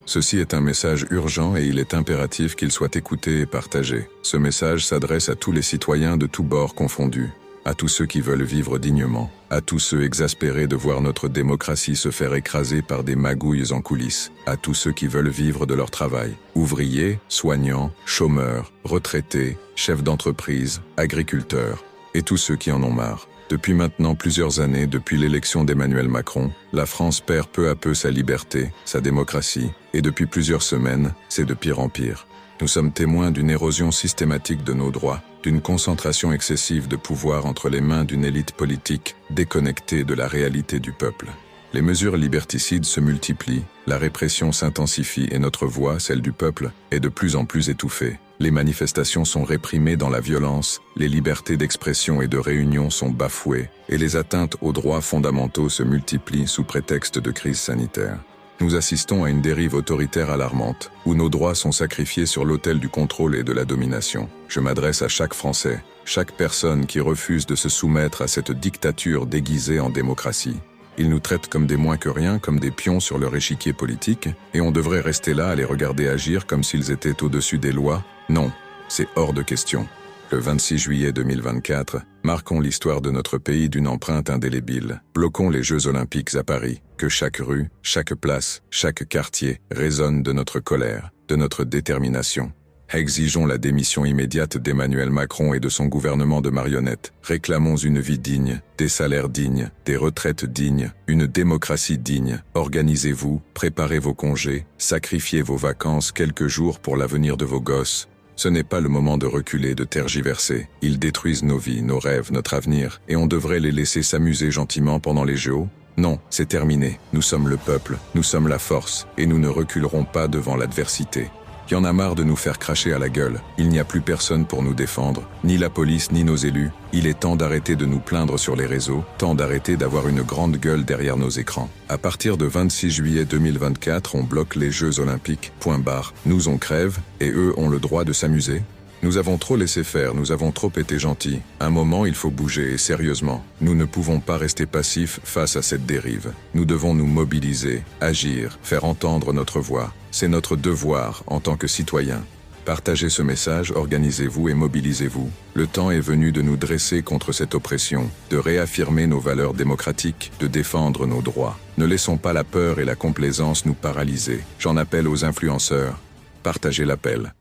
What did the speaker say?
Ceci est un message urgent et il est impératif qu'il soit écouté et partagé. Ce message s'adresse à tous les citoyens de tous bords confondus, à tous ceux qui veulent vivre dignement, à tous ceux exaspérés de voir notre démocratie se faire écraser par des magouilles en coulisses, à tous ceux qui veulent vivre de leur travail, ouvriers, soignants, chômeurs, retraités, chefs d'entreprise, agriculteurs, et tous ceux qui en ont marre. Depuis maintenant plusieurs années, depuis l'élection d'Emmanuel Macron, la France perd peu à peu sa liberté, sa démocratie, et depuis plusieurs semaines, c'est de pire en pire. Nous sommes témoins d'une érosion systématique de nos droits, d'une concentration excessive de pouvoir entre les mains d'une élite politique déconnectée de la réalité du peuple. Les mesures liberticides se multiplient, la répression s'intensifie et notre voix, celle du peuple, est de plus en plus étouffée. Les manifestations sont réprimées dans la violence, les libertés d'expression et de réunion sont bafouées, et les atteintes aux droits fondamentaux se multiplient sous prétexte de crise sanitaire. Nous assistons à une dérive autoritaire alarmante, où nos droits sont sacrifiés sur l'autel du contrôle et de la domination. Je m'adresse à chaque Français, chaque personne qui refuse de se soumettre à cette dictature déguisée en démocratie. Ils nous traitent comme des moins que rien, comme des pions sur leur échiquier politique, et on devrait rester là à les regarder agir comme s'ils étaient au-dessus des lois. Non, c'est hors de question. Le 26 juillet 2024, marquons l'histoire de notre pays d'une empreinte indélébile. Bloquons les Jeux Olympiques à Paris, que chaque rue, chaque place, chaque quartier résonne de notre colère, de notre détermination. Exigeons la démission immédiate d'Emmanuel Macron et de son gouvernement de marionnettes. Réclamons une vie digne, des salaires dignes, des retraites dignes, une démocratie digne. Organisez-vous, préparez vos congés, sacrifiez vos vacances quelques jours pour l'avenir de vos gosses. Ce n'est pas le moment de reculer, de tergiverser. Ils détruisent nos vies, nos rêves, notre avenir, et on devrait les laisser s'amuser gentiment pendant les JO. Non, c'est terminé. Nous sommes le peuple, nous sommes la force, et nous ne reculerons pas devant l'adversité. Il y en a marre de nous faire cracher à la gueule. Il n'y a plus personne pour nous défendre, ni la police, ni nos élus. Il est temps d'arrêter de nous plaindre sur les réseaux, temps d'arrêter d'avoir une grande gueule derrière nos écrans. À partir de 26 juillet 2024, on bloque les Jeux Olympiques, point barre. Nous on crève, et eux ont le droit de s'amuser. Nous avons trop laissé faire, nous avons trop été gentils. Un moment, il faut bouger, et sérieusement. Nous ne pouvons pas rester passifs face à cette dérive. Nous devons nous mobiliser, agir, faire entendre notre voix. C'est notre devoir en tant que citoyens. Partagez ce message, organisez-vous et mobilisez-vous. Le temps est venu de nous dresser contre cette oppression, de réaffirmer nos valeurs démocratiques, de défendre nos droits. Ne laissons pas la peur et la complaisance nous paralyser. J'en appelle aux influenceurs. Partagez l'appel.